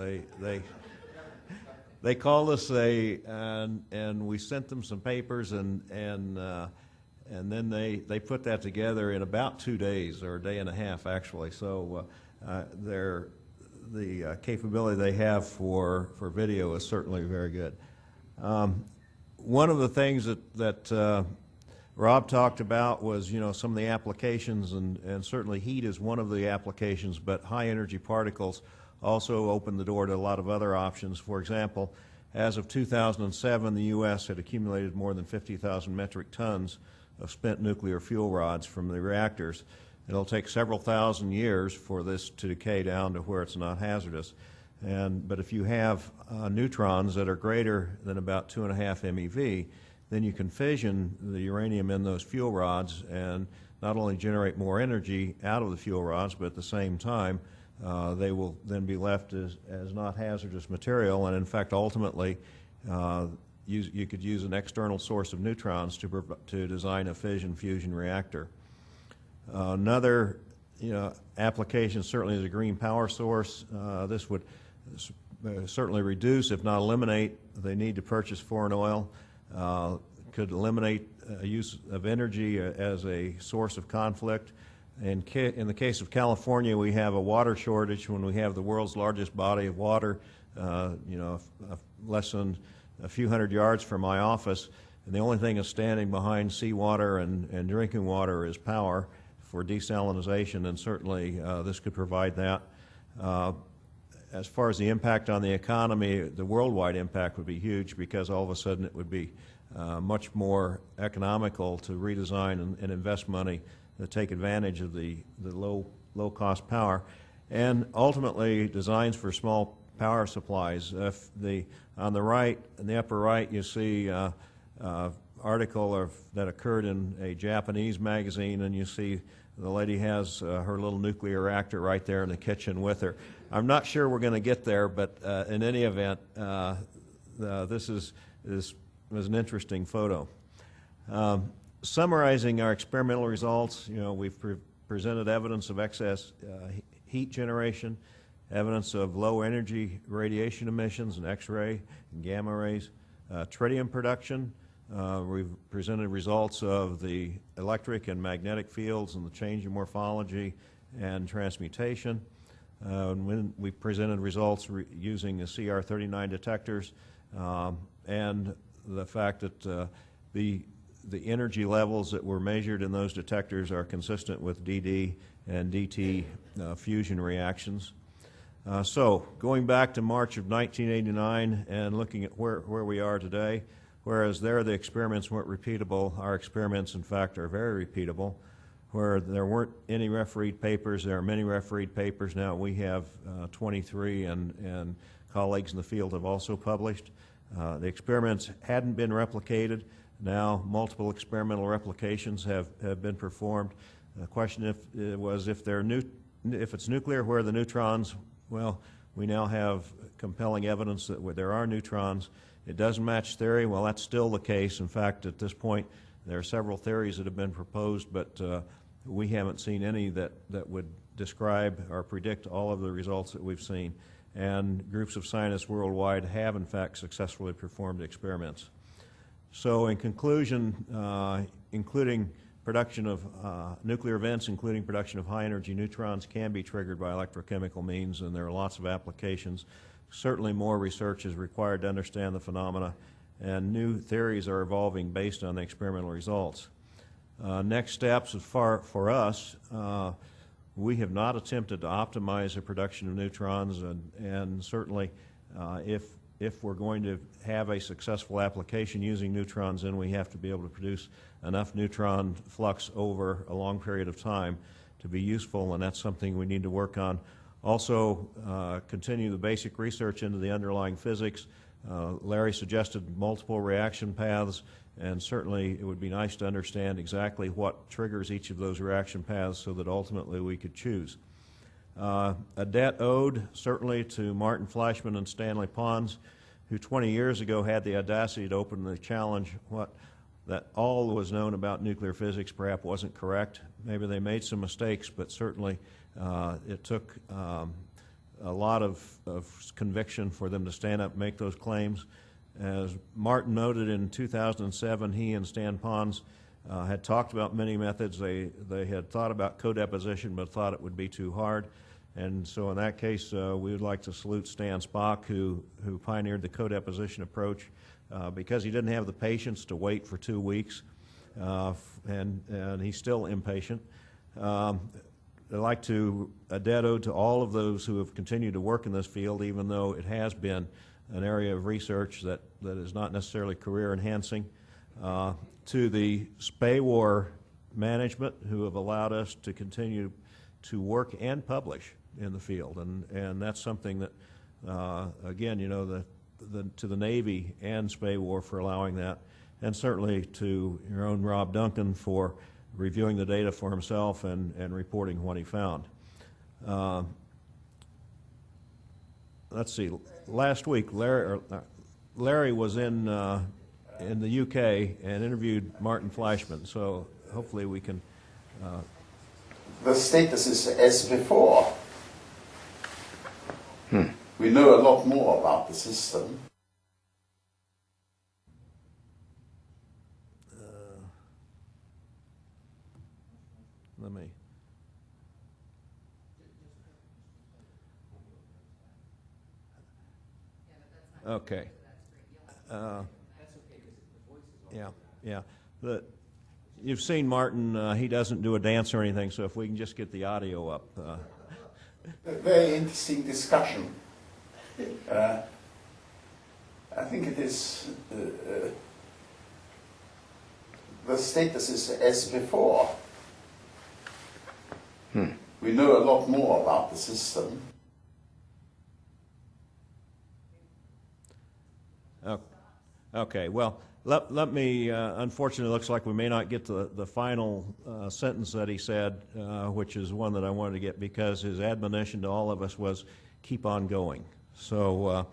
They called us, and we sent them some papers, and then they put that together in about 2 days, or a day and a half, actually. So the capability they have for video is certainly very good. One of the things that Rob talked about was, some of the applications, and certainly heat is one of the applications, but high energy particles also open the door to a lot of other options. For example, as of 2007, the U.S. had accumulated more than 50,000 metric tons of spent nuclear fuel rods from the reactors. It'll take several thousand years for this to decay down to where it's not hazardous. But if you have neutrons that are greater than about 2.5 MeV, then you can fission the uranium in those fuel rods and not only generate more energy out of the fuel rods, but at the same time, they will then be left as not hazardous material. And in fact, ultimately, you could use an external source of neutrons to design a fission-fusion reactor. Another application certainly is a green power source. This would certainly reduce, if not eliminate, the need to purchase foreign oil. Could eliminate use of energy as a source of conflict. In the case of California, we have a water shortage when we have the world's largest body of water, less than a few hundred yards from my office, and the only thing that's standing behind seawater and drinking water is power for desalinization, and certainly this could provide that. As far as the impact on the economy, the worldwide impact would be huge, because all of a sudden it would be much more economical to redesign and invest money to take advantage of the low-cost power, and ultimately designs for small power supplies. On the right, in the upper right, you see article that occurred in a Japanese magazine, and you see the lady has her little nuclear reactor right there in the kitchen with her. I'm not sure we're going to get there, but in any event, this was an interesting photo. Summarizing our experimental results, we've presented evidence of excess heat generation, evidence of low energy radiation emissions and X-ray and gamma rays, tritium production. We've presented results of the electric and magnetic fields and the change in morphology and transmutation. We presented results using the CR39 detectors, and the fact that the energy levels that were measured in those detectors are consistent with DD and DT fusion reactions. So going back to March of 1989 and looking at where we are today, whereas there the experiments weren't repeatable, our experiments in fact are very repeatable. Where there weren't any refereed papers, there are many refereed papers now. We have 23, and colleagues in the field have also published. The experiments hadn't been replicated. Now multiple experimental replications have been performed. The question was if it's nuclear, where are the neutrons? Well, we now have compelling evidence that where there are neutrons. It doesn't match theory. Well, that's still the case. In fact, at this point, there are several theories that have been proposed, but we haven't seen any that would describe or predict all of the results that we've seen. And groups of scientists worldwide have, in fact, successfully performed experiments. So in conclusion, including production of nuclear events, including production of high-energy neutrons, can be triggered by electrochemical means, and there are lots of applications. Certainly more research is required to understand the phenomena, and new theories are evolving based on the experimental results. Next steps for us, we have not attempted to optimize the production of neutrons, and certainly if we're going to have a successful application using neutrons, then we have to be able to produce enough neutron flux over a long period of time to be useful, and that's something we need to work on. Also, continue the basic research into the underlying physics. Larry suggested multiple reaction paths, and certainly it would be nice to understand exactly what triggers each of those reaction paths so that ultimately we could choose. A debt owed certainly to Martin Fleischmann and Stanley Pons, who 20 years ago had the audacity to openly challenge what that all was known about nuclear physics perhaps wasn't correct. Maybe they made some mistakes, but certainly it took a lot of conviction for them to stand up and make those claims. As Martin noted in 2007, he and Stan Pons had talked about many methods. They had thought about codeposition, but thought it would be too hard. And so in that case, we would like to salute Stan Szpak, who pioneered the codeposition approach, because he didn't have the patience to wait for 2 weeks, and he's still impatient. I'd like to a debt ode to all of those who have continued to work in this field, even though it has been an area of research that is not necessarily career enhancing. To the SPAWAR management, who have allowed us to continue to work and publish in the field, and that's something that, again, you know, to the Navy and SPAWAR for allowing that, and certainly to your own Rob Duncan for reviewing the data for himself and reporting what he found. Let's see. Last week, Larry was in the UK and interviewed Martin Fleischmann. So hopefully we can. The status is as before. We know a lot more about the system. Let me. Okay. Yeah. You've seen Martin. He doesn't do a dance or anything. So if we can just get the audio up. A very interesting discussion. I think it is. The status is as before. We know a lot more about the system. Okay, well, let me, unfortunately, it looks like we may not get to the final sentence that he said, which is one that I wanted to get, because his admonition to all of us was keep on going. So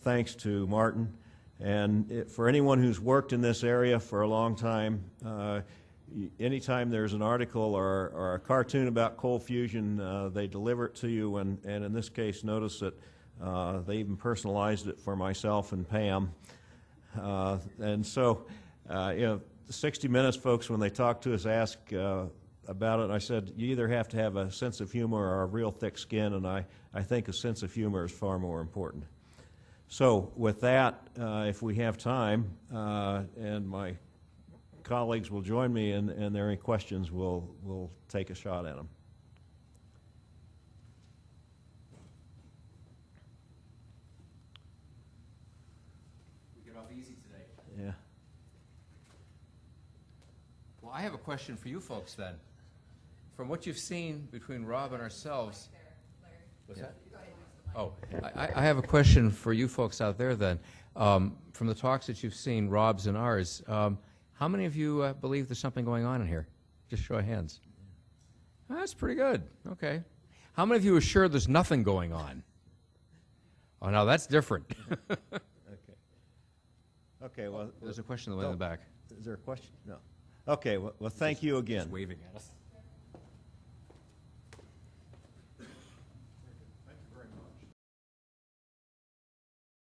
thanks to Martin. And for anyone who's worked in this area for a long time, anytime there's an article or a cartoon about cold fusion, they deliver it to you, and in this case, notice that they even personalized it for myself and Pam. And so, you know, the 60 Minutes folks, when they talk to us, ask about it, and I said, you either have to have a sense of humor or a real thick skin, and I think a sense of humor is far more important. So with that, if we have time, and my colleagues will join me, and there are any questions, we'll take a shot at them. We get off easy today. Yeah. Well, I have a question for you folks then. From what you've seen between Rob and ourselves, what's that? Oh, I have a question for you folks out there then. From the talks that you've seen, Rob's and ours, how many of you believe there's something going on in here? Just show of hands. That's pretty good. Okay. How many of you are sure there's nothing going on? Oh, now that's different. Okay, well, There's a question in the way in the back. is there a question? No. Okay, well, thank you again. Just waving at us.